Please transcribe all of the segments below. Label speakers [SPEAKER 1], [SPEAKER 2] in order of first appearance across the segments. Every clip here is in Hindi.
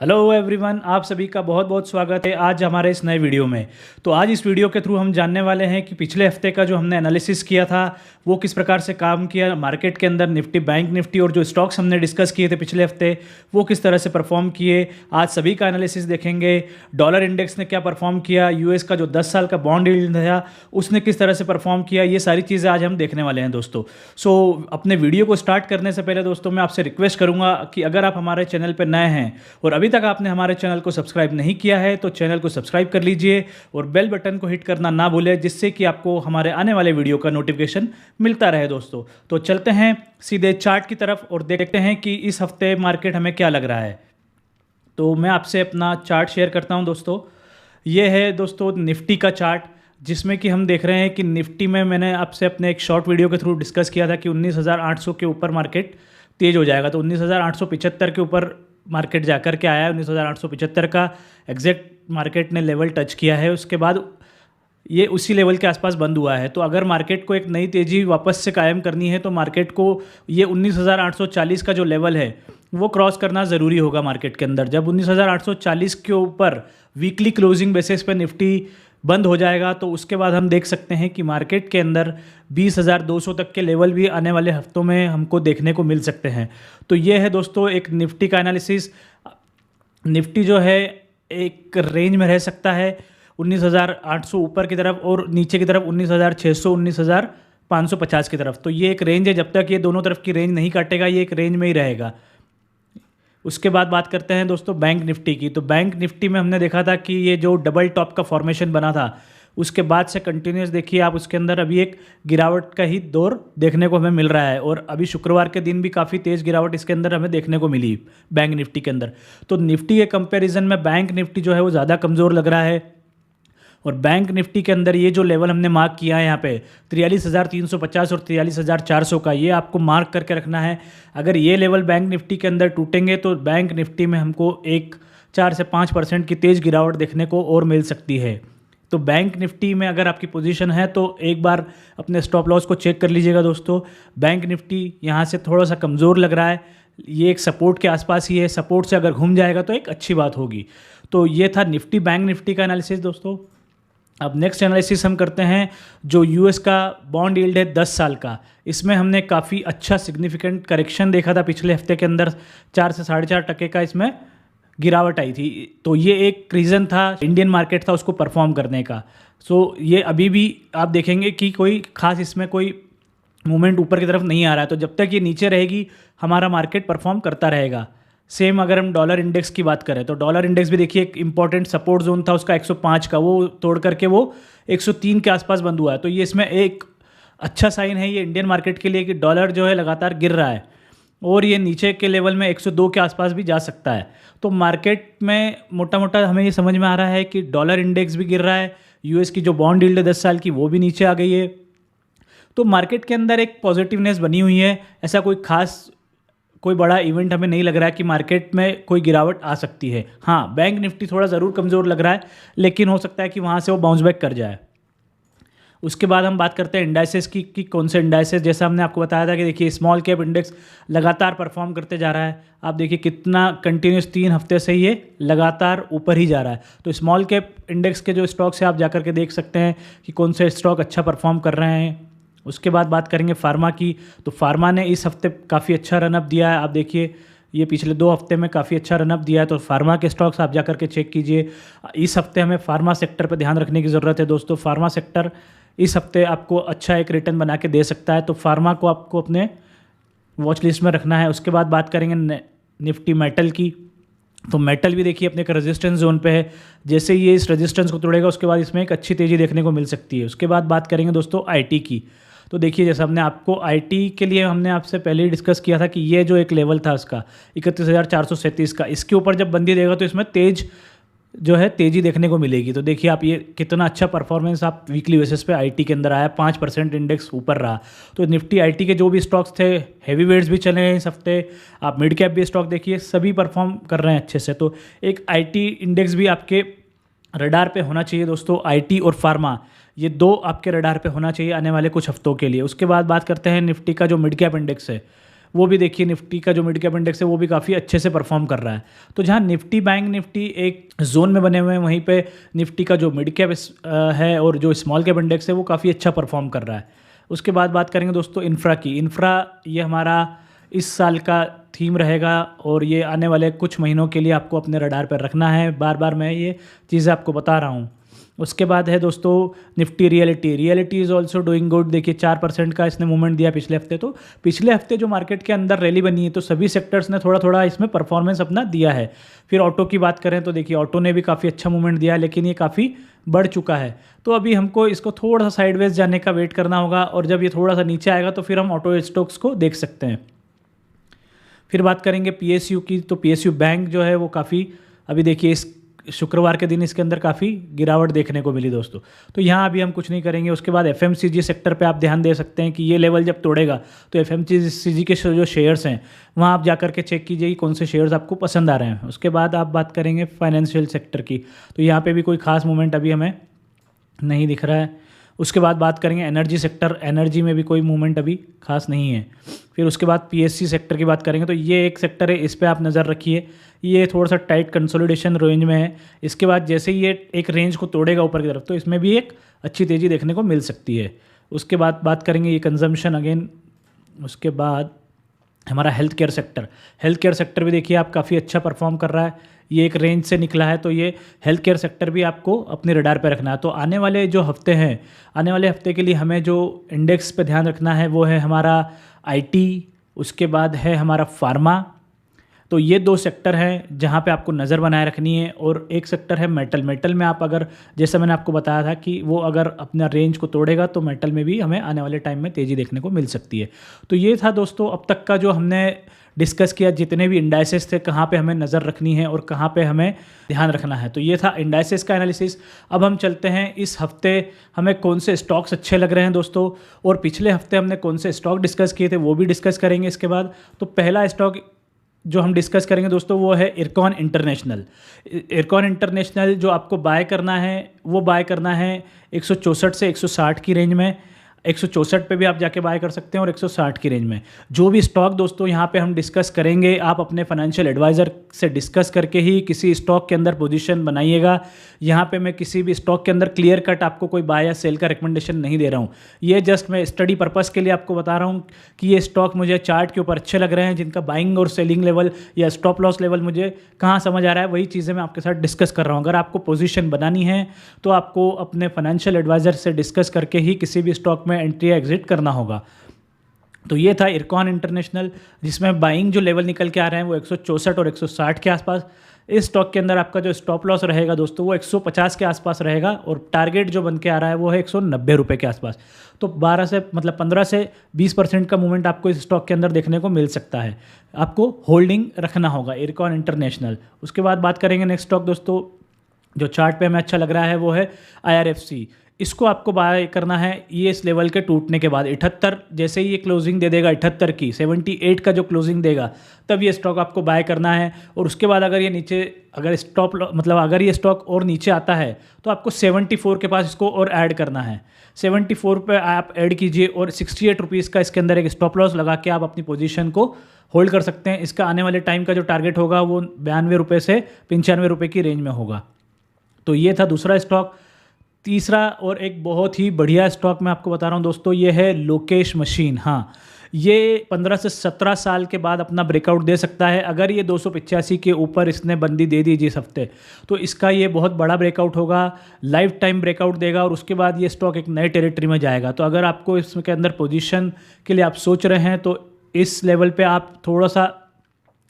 [SPEAKER 1] हेलो एवरीवन, आप सभी का बहुत बहुत स्वागत है आज हमारे इस नए वीडियो में। तो आज इस वीडियो के थ्रू हम जानने वाले हैं कि पिछले हफ्ते का जो हमने एनालिसिस किया था वो किस प्रकार से काम किया मार्केट के अंदर। निफ्टी, बैंक निफ्टी और जो स्टॉक्स हमने डिस्कस किए थे पिछले हफ्ते वो किस तरह से परफॉर्म किए, आज सभी का एनालिसिस देखेंगे। डॉलर इंडेक्स ने क्या परफॉर्म किया, यूएस का जो 10 साल का बॉन्ड यील्ड था उसने किस तरह से परफॉर्म किया, ये सारी चीज़ें आज हम देखने वाले हैं दोस्तों। सो अपने वीडियो को स्टार्ट करने से पहले दोस्तों मैं आपसे रिक्वेस्ट करूँगा कि अगर आप हमारे चैनल पर नए हैं और अभी तक आपने हमारे चैनल को सब्सक्राइब नहीं किया है तो चैनल को सब्सक्राइब कर लीजिए और बेल बटन को हिट करना ना भूलें, जिससे कि आपको हमारे आने वाले वीडियो का नोटिफिकेशन मिलता रहे दोस्तों। तो चलते हैं सीधे चार्ट की तरफ और देखते हैं कि इस हफ्ते मार्केट हमें क्या लग रहा है। तो मैं आपसे अपना चार्ट शेयर करता हूं दोस्तों। ये है दोस्तों निफ्टी का चार्ट, जिसमें कि हम देख रहे हैं कि निफ्टी में मैंने आपसे अपने एक शॉर्ट वीडियो के थ्रू डिस्कस किया था कि 19,800 के ऊपर मार्केट तेज़ हो जाएगा। तो 19,875 के ऊपर मार्केट जाकर के आया है। 19,875 का एग्जैक्ट मार्केट ने लेवल टच किया है, उसके बाद ये उसी लेवल के आसपास बंद हुआ है। तो अगर मार्केट को एक नई तेज़ी वापस से कायम करनी है तो मार्केट को ये 19,840 का जो लेवल है वो क्रॉस करना ज़रूरी होगा मार्केट के अंदर। जब 19,840 के ऊपर वीकली क्लोजिंग बेसिस पे निफ्टी बंद हो जाएगा तो उसके बाद हम देख सकते हैं कि मार्केट के अंदर 20,200 तक के लेवल भी आने वाले हफ्तों में हमको देखने को मिल सकते हैं। तो ये है दोस्तों एक निफ्टी का एनालिसिस। निफ्टी जो है एक रेंज में रह सकता है 19,800 ऊपर की तरफ और नीचे की तरफ 19,600 19,550 की तरफ। तो ये एक रेंज है, जब तक ये दोनों तरफ की रेंज नहीं काटेगा ये एक रेंज में ही रहेगा। उसके बाद बात करते हैं दोस्तों बैंक निफ्टी की। तो बैंक निफ्टी में हमने देखा था कि ये जो डबल टॉप का फॉर्मेशन बना था उसके बाद से कंटिन्यूस देखिए आप उसके अंदर अभी एक गिरावट का ही दौर देखने को हमें मिल रहा है और अभी शुक्रवार के दिन भी काफ़ी तेज़ गिरावट इसके अंदर हमें देखने को मिली बैंक निफ्टी के अंदर। तो निफ्टी के कंपैरिजन में बैंक निफ्टी जो है वो ज़्यादा कमज़ोर लग रहा है और बैंक निफ्टी के अंदर ये जो लेवल हमने मार्क किया है यहाँ पे 43,350 और 43,400 का, ये आपको मार्क करके रखना है। अगर ये लेवल बैंक निफ्टी के अंदर टूटेंगे तो बैंक निफ्टी में हमको एक 4 से 5% की तेज़ गिरावट देखने को और मिल सकती है। तो बैंक निफ्टी में अगर आपकी पोजीशन है तो एक बार अपने स्टॉप लॉस को चेक कर लीजिएगा दोस्तों। बैंक निफ्टी यहाँ से थोड़ा सा कमज़ोर लग रहा है, ये एक सपोर्ट के आसपास ही है, सपोर्ट से अगर घूम जाएगा तो एक अच्छी बात होगी। तो ये था निफ्टी बैंक निफ्टी का एनालिसिस दोस्तों। अब नेक्स्ट एनालिसिस हम करते हैं जो यूएस का बॉन्ड यील्ड है 10 साल का। इसमें हमने काफ़ी अच्छा सिग्निफिकेंट करेक्शन देखा था पिछले हफ्ते के अंदर, 4 से 4.5% का इसमें गिरावट आई थी। तो ये एक रीज़न था, इंडियन मार्केट था उसको परफॉर्म करने का। सो ये अभी भी आप देखेंगे कि कोई खास इसमें कोई मूवमेंट ऊपर की तरफ नहीं आ रहा है। तो जब तक ये नीचे रहेगी हमारा मार्केट परफॉर्म करता रहेगा। सेम अगर हम डॉलर इंडेक्स की बात करें तो डॉलर इंडेक्स भी देखिए एक इंपॉर्टेंट सपोर्ट जोन था उसका 105 का, वो तोड़ करके वो 103 के आसपास बंद हुआ है। तो ये इसमें एक अच्छा साइन है ये इंडियन मार्केट के लिए कि डॉलर जो है लगातार गिर रहा है और ये नीचे के लेवल में 102 के आसपास भी जा सकता है। तो मार्केट में मोटा मोटा हमें ये समझ में आ रहा है कि डॉलर इंडेक्स भी गिर रहा है, यूएस की जो बॉन्ड यील्ड है 10 साल की वो भी नीचे आ गई है। तो मार्केट के अंदर एक पॉजिटिवनेस बनी हुई है। ऐसा कोई बड़ा इवेंट हमें नहीं लग रहा है कि मार्केट में कोई गिरावट आ सकती है। हाँ, बैंक निफ्टी थोड़ा ज़रूर कमज़ोर लग रहा है, लेकिन हो सकता है कि वहाँ से वो बाउंस बैक कर जाए। उसके बाद हम बात करते हैं इंडाइसेस की कि कौन से इंडाइसेस, जैसा हमने आपको बताया था कि देखिए स्मॉल कैप इंडेक्स लगातार परफॉर्म करते जा रहा है। आप देखिए कितना कंटिन्यूस 3 हफ्ते से ये लगातार ऊपर ही जा रहा है। तो स्मॉल कैप इंडेक्स के जो स्टॉक्स हैं आप जाकर के देख सकते हैं कि कौन से स्टॉक अच्छा परफॉर्म कर रहे हैं। उसके बाद बात करेंगे फार्मा की। तो फार्मा ने इस हफ्ते काफ़ी अच्छा रनअप दिया है। आप देखिए ये पिछले 2 हफ्ते में काफ़ी अच्छा रनअप दिया है। तो फार्मा के स्टॉक्स आप जाकर के चेक कीजिए। इस हफ्ते हमें फार्मा सेक्टर पर ध्यान रखने की ज़रूरत है दोस्तों। फार्मा सेक्टर इस हफ्ते आपको अच्छा एक रिटर्न बना के दे सकता है, तो फार्मा को आपको अपने वॉच लिस्ट में रखना है। उसके बाद बात करेंगे निफ्टी मेटल की। तो मेटल भी देखिए अपने एक रेजिस्टेंस जोन पे है, जैसे ये इस रेजिस्टेंस को तोड़ेगा उसके बाद इसमें एक अच्छी तेज़ी देखने को मिल सकती है। उसके बाद बात करेंगे दोस्तों आईटी की। तो देखिए जैसा हमने आपको आईटी के लिए हमने आपसे पहले ही डिस्कस किया था कि ये जो एक लेवल था उसका 31,437 का, इसके ऊपर जब बंदी देगा तो इसमें तेज़ी देखने को मिलेगी। तो देखिए आप ये कितना अच्छा परफॉर्मेंस आप वीकली बेसिस पे आईटी के अंदर आया, 5% इंडेक्स ऊपर रहा। तो निफ्टी आईटी के जो भी स्टॉक्स थे, हैवी वेट्स भी चले हैं इस हफ्ते, आप मिड कैप भी स्टॉक देखिए सभी परफॉर्म कर रहे हैं अच्छे से। तो एक आईटी इंडेक्स भी आपके रडार पे होना चाहिए दोस्तों। आईटी और फार्मा ये 2 आपके रडार पे होना चाहिए आने वाले कुछ हफ्तों के लिए। उसके बाद बात करते हैं निफ्टी का जो मिड कैप इंडेक्स है वो भी देखिए निफ्टी का जो मिड कैप इंडेक्स है वो भी काफ़ी अच्छे से परफॉर्म कर रहा है। तो जहाँ निफ्टी बैंक निफ्टी एक जोन में बने हुए हैं, वहीं पे निफ्टी का जो मिड कैप है और जो स्मॉल कैप इंडेक्स है वो काफ़ी अच्छा परफॉर्म कर रहा है। उसके बाद बात करेंगे दोस्तों इंफ्रा की। इंफ्रा ये हमारा इस साल का थीम रहेगा और ये आने वाले कुछ महीनों के लिए आपको अपने रडार पर रखना है। बार बार मैं ये चीज़ें आपको बता रहा हूँ। उसके बाद है दोस्तों Nifty reality. Reality is also doing good. देखिए 4% का इसने मूवमेंट दिया पिछले हफ्ते। तो पिछले हफ्ते जो मार्केट के अंदर रैली बनी है तो सभी सेक्टर्स ने थोड़ा थोड़ा इसमें परफॉर्मेंस अपना दिया है। फिर ऑटो की बात करें तो देखिए ऑटो ने भी काफ़ी अच्छा मूवमेंट दिया है, लेकिन ये काफ़ी बढ़ चुका है। तो अभी हमको इसको थोड़ा सा साइडवेज जाने का वेट करना होगा और जब ये थोड़ा सा नीचे आएगा तो फिर हम ऑटो स्टॉक्स को देख सकते हैं। फिर बात करेंगे पीएसयू की। तो पीएसयू बैंक जो है वो काफ़ी, अभी देखिए इस शुक्रवार के दिन इसके अंदर काफ़ी गिरावट देखने को मिली दोस्तों। तो यहाँ अभी हम कुछ नहीं करेंगे। उसके बाद एफएमसीजी सेक्टर पे आप ध्यान दे सकते हैं कि ये लेवल जब तोड़ेगा तो एफएमसीजी के जो शेयर्स हैं वहाँ आप जाकर के चेक कीजिए कि कौन से शेयर्स आपको पसंद आ रहे हैं। उसके बाद आप बात करेंगे फाइनेंशियल सेक्टर की। तो यहाँ पर भी कोई खास मूवमेंट अभी हमें नहीं दिख रहा है। उसके बाद बात करेंगे एनर्जी सेक्टर। एनर्जी में भी कोई मूवमेंट अभी खास नहीं है। फिर उसके बाद पीएससी सेक्टर की बात करेंगे तो ये एक सेक्टर है, इस पे आप नज़र रखिए। ये थोड़ा सा टाइट कंसोलिडेशन रेंज में है। इसके बाद जैसे ही ये एक रेंज को तोड़ेगा ऊपर की तरफ तो इसमें भी एक अच्छी तेज़ी देखने को मिल सकती है। उसके बाद बात करेंगे ये कंजम्पशन अगेन। उसके बाद हमारा health care sector. Health care sector भी देखिए आप काफ़ी अच्छा परफॉर्म कर रहा है। ये एक रेंज से निकला है तो ये हेल्थ केयर सेक्टर भी आपको अपने रडार पे रखना है। तो आने वाले जो हफ्ते हैं, आने वाले हफ्ते के लिए हमें जो इंडेक्स पे ध्यान रखना है वो है हमारा आईटी, उसके बाद है हमारा फार्मा। तो ये दो सेक्टर हैं जहाँ पे आपको नज़र बनाए रखनी है। और एक सेक्टर है मेटल। मेटल में आप अगर, जैसा मैंने आपको बताया था कि वो अगर अपना रेंज को तोड़ेगा तो मेटल में भी हमें आने वाले टाइम में तेज़ी देखने को मिल सकती है। तो ये था दोस्तों अब तक का जो हमने डिस्कस किया, जितने भी इंडाइसेस थे कहाँ पे हमें नज़र रखनी है और कहाँ पे हमें ध्यान रखना है। तो ये था इंडाइसेस का एनालिसिस। अब हम चलते हैं इस हफ्ते हमें कौन से स्टॉक्स अच्छे लग रहे हैं दोस्तों, और पिछले हफ्ते हमने कौन से स्टॉक डिस्कस किए थे वो भी डिस्कस करेंगे इसके बाद। तो पहला स्टॉक जो हम डिस्कस करेंगे दोस्तों वो है इरकॉन इंटरनेशनल। इरकॉन इंटरनेशनल जो आपको बाय करना है वो बाय करना है 164 से 160 की रेंज में। 164 पे भी आप जाके बाय कर सकते हैं और 160 की रेंज में। जो भी स्टॉक दोस्तों यहाँ पे हम डिस्कस करेंगे आप अपने फाइनेंशियल एडवाइज़र से डिस्कस करके ही किसी स्टॉक के अंदर पोजीशन बनाइएगा। यहाँ पे मैं किसी भी स्टॉक के अंदर क्लियर कट आपको कोई बाय या सेल का रिकमेंडेशन नहीं दे रहा हूँ। ये जस्ट मैं स्टडी पर्पज़ के लिए आपको बता रहा हूँ कि ये स्टॉक मुझे चार्ट के ऊपर अच्छे लग रहे हैं, जिनका बाइंग और सेलिंग लेवल या स्टॉप लॉस लेवल मुझे कहाँ समझ आ रहा है, वही चीज़ें मैं आपके साथ डिस्कस कर रहा हूँ। अगर आपको पोजीशन बनानी है तो आपको अपने फाइनेंशियल एडवाइज़र से डिस्कस करके ही किसी भी स्टॉक में एंट्री या एग्जिट करना होगा। तो ये था इरकॉन इंटरनेशनल, जिसमें बाइंग जो लेवल निकल के आ रहे हैं वो 164 और 160 के आसपास। इस स्टॉक के अंदर आपका जो स्टॉप लॉस रहेगा दोस्तों वो 150 के आसपास रहेगा और टारगेट जो बन के आ रहा है वो है 190 रुपये के आसपास। तो 15 से 20% का मूवमेंट आपको इस स्टॉक के अंदर देखने को मिल सकता है। आपको होल्डिंग रखना होगा इरकॉन इंटरनेशनल। उसके बाद बात करेंगे नेक्स्ट स्टॉक दोस्तों जो चार्ट पे हमें अच्छा लग रहा है वो है IRFC। इसको आपको बाय करना है ये इस लेवल के टूटने के बाद 78, जैसे ही ये क्लोजिंग दे देगा 78 की, 78 का जो क्लोजिंग देगा तब ये स्टॉक आपको बाय करना है। और उसके बाद अगर ये नीचे, अगर स्टॉप मतलब अगर ये स्टॉक और नीचे आता है तो आपको 74 के पास इसको और ऐड करना है। 74 पे आप ऐड कीजिए और 68 रुपीज़ का इसके अंदर एक स्टॉप लॉस लगा के आप अपनी पोजीशन को होल्ड कर सकते हैं। इसका आने वाले टाइम का जो टारगेट होगा वो 92 रुपये से 95 रुपये की रेंज में होगा। तो ये था दूसरा स्टॉक। तीसरा और एक बहुत ही बढ़िया स्टॉक मैं आपको बता रहा हूँ दोस्तों, ये है लोकेश मशीन। हाँ, ये 15 से 17 साल के बाद अपना ब्रेकआउट दे सकता है। अगर ये 285 के ऊपर इसने बंदी दे दी जिस हफ्ते, तो इसका ये बहुत बड़ा ब्रेकआउट होगा, लाइफ टाइम ब्रेकआउट देगा और उसके बाद ये स्टॉक एक नए टेरिटरी में जाएगा। तो अगर आपको इसके अंदर पोजीशन के लिए आप सोच रहे हैं तो इस लेवल पे आप थोड़ा सा,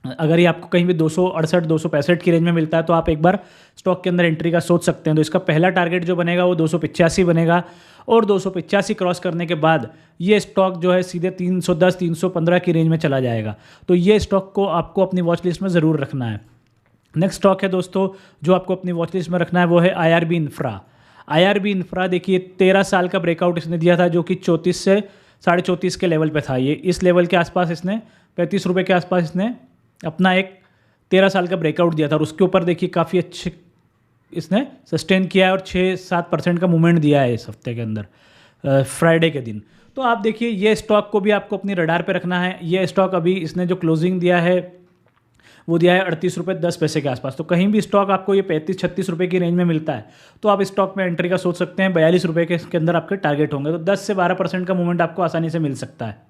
[SPEAKER 1] अगर ये आपको कहीं भी 268 265 की रेंज में मिलता है तो आप एक बार स्टॉक के अंदर एंट्री का सोच सकते हैं। तो इसका पहला टारगेट जो बनेगा वो 285 बनेगा और 285 क्रॉस करने के बाद ये स्टॉक जो है सीधे 310 315 की रेंज में चला जाएगा। तो ये स्टॉक को आपको अपनी वॉच लिस्ट में ज़रूर रखना है। नेक्स्ट स्टॉक है दोस्तों जो आपको अपनी वॉच लिस्ट में रखना है वो है IRB इंफ्रा। IRB इंफ्रा देखिए 13 साल का ब्रेकआउट इसने दिया था जो कि 34 से 34.5 के लेवल पे था। ये इस लेवल के आसपास इसने 35 रुपये के आसपास इसने अपना एक 13 साल का ब्रेकआउट दिया था और उसके ऊपर देखिए काफ़ी अच्छे इसने सस्टेन किया है और 6-7% का मूवमेंट दिया है इस हफ्ते के अंदर फ्राइडे के दिन। तो आप देखिए ये स्टॉक को भी आपको अपनी रडार पे रखना है। ये स्टॉक अभी इसने जो क्लोजिंग दिया है वो दिया है 38 रुपये 10 पैसे के आसपास। तो कहीं भी स्टॉक आपको ये 35-36 रुपये की रेंज में मिलता है तो आप स्टॉक में एंट्री का सोच सकते हैं। 42 रुपये के अंदर आपके टारगेट होंगे, तो 10 से 12% का मूवमेंट आपको आसानी से मिल सकता है।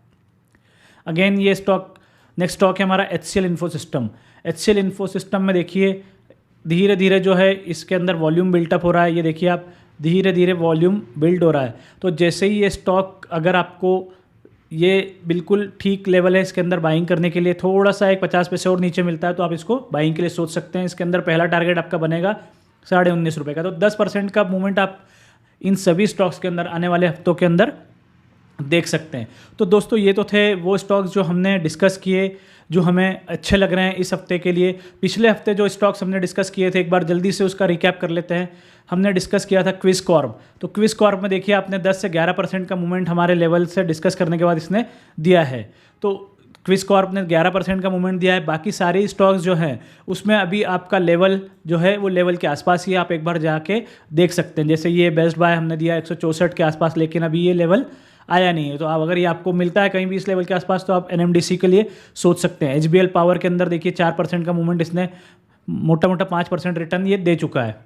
[SPEAKER 1] अगेन ये स्टॉक, नेक्स्ट स्टॉक है हमारा HCL इन्फोसिस्टम। HCL इन्फोसिस्टम में देखिए धीरे धीरे जो है इसके अंदर वॉल्यूम बिल्टअप हो रहा है। ये देखिए आप धीरे धीरे वॉल्यूम बिल्ड हो रहा है। तो जैसे ही ये स्टॉक अगर आपको ये बिल्कुल ठीक लेवल है इसके अंदर बाइंग करने के लिए, थोड़ा सा एक 50 पैसे और नीचे मिलता है तो आप इसको बाइंग के लिए सोच सकते हैं। इसके अंदर पहला टारगेट आपका बनेगा 19.5 रुपये का। तो 10% का मूवमेंट आप इन सभी स्टॉक्स के अंदर आने वाले हफ्तों के अंदर देख सकते हैं। तो दोस्तों ये तो थे वो स्टॉक्स जो हमने डिस्कस किए जो हमें अच्छे लग रहे हैं इस हफ्ते के लिए। पिछले हफ्ते जो स्टॉक्स हमने डिस्कस किए थे एक बार जल्दी से उसका रिकैप कर लेते हैं। हमने डिस्कस किया था क्विज कॉर्प। तो क्विज कॉर्प में देखिए आपने 10 से 11% का मूवमेंट हमारे लेवल से डिस्कस करने के बाद इसने दिया है। तो क्विज कॉर्प ने 11% का मूवमेंट दिया है। बाकी सारे स्टॉक्स जो हैं उसमें अभी आपका लेवल जो है वो लेवल के आसपास ही आप एक बार जाके देख सकते हैं। जैसे ये बेस्ट बाय हमने दिया 164 के आसपास, लेकिन अभी ये लेवल आया नहीं है। तो आप अगर ये आपको मिलता है कहीं भी इस लेवल के आसपास तो आप NMDC के लिए सोच सकते हैं। HBL पावर के अंदर देखिए 4% का मूवमेंट इसने मोटा मोटा 5% रिटर्न ये दे चुका है।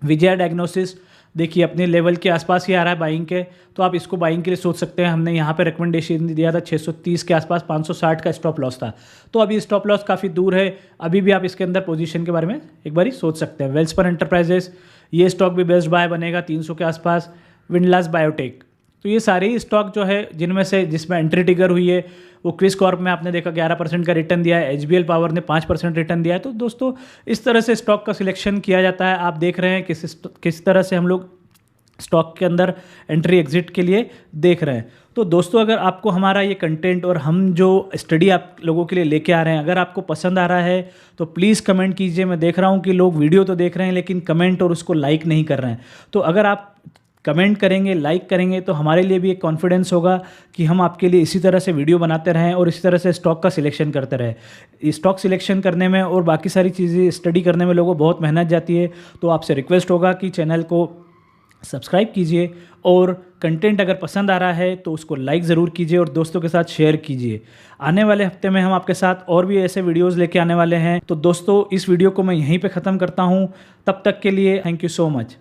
[SPEAKER 1] विजया डायग्नोसिस देखिए अपने लेवल के आसपास ही आ रहा है बाइंग के, तो आप इसको बाइंग के लिए सोच सकते हैं। हमने यहाँ पे रिकमेंडेशन दिया था 630 के आसपास, 560 का स्टॉप लॉस था। तो अभी स्टॉप लॉस काफ़ी दूर है, अभी भी आप इसके अंदर पोजीशन के बारे में एक बार सोच सकते हैं। वेल्सपन एंटरप्राइजेस ये स्टॉक भी बेस्ट बाय बनेगा 300 के आसपास। विंडलास बायोटेक, तो ये सारे ही स्टॉक जो है जिनमें से जिसमें एंट्री ट्रिगर हुई है वो क्विज कॉर्प में आपने देखा 11% का रिटर्न दिया है। HBL पावर ने 5% रिटर्न दिया है। तो दोस्तों इस तरह से स्टॉक का सिलेक्शन किया जाता है। आप देख रहे हैं किस तरह से हम लोग स्टॉक के अंदर एंट्री एग्जिट के लिए देख रहे हैं। तो दोस्तों अगर आपको हमारा ये कंटेंट और हम जो स्टडी आप लोगों के लिए लेके आ रहे हैं अगर आपको पसंद आ रहा है तो प्लीज़ कमेंट कीजिए। मैं देख रहा हूँ कि लोग वीडियो तो देख रहे हैं लेकिन कमेंट और उसको लाइक नहीं कर रहे हैं। तो अगर आप कमेंट करेंगे, लाइक करेंगे तो हमारे लिए भी एक कॉन्फिडेंस होगा कि हम आपके लिए इसी तरह से वीडियो बनाते रहें और इसी तरह से स्टॉक का सिलेक्शन करते रहें। स्टॉक सिलेक्शन करने में और बाकी सारी चीज़ें स्टडी करने में लोगों को बहुत मेहनत जाती है। तो आपसे रिक्वेस्ट होगा कि चैनल को सब्सक्राइब कीजिए और कंटेंट अगर पसंद आ रहा है तो उसको लाइक ज़रूर कीजिए और दोस्तों के साथ शेयर कीजिए। आने वाले हफ्ते में हम आपके साथ और भी ऐसे वीडियोज़ लेके आने वाले हैं। तो दोस्तों इस वीडियो को मैं यहीं पे ख़त्म करता हूँ। तब तक के लिए थैंक यू सो मच।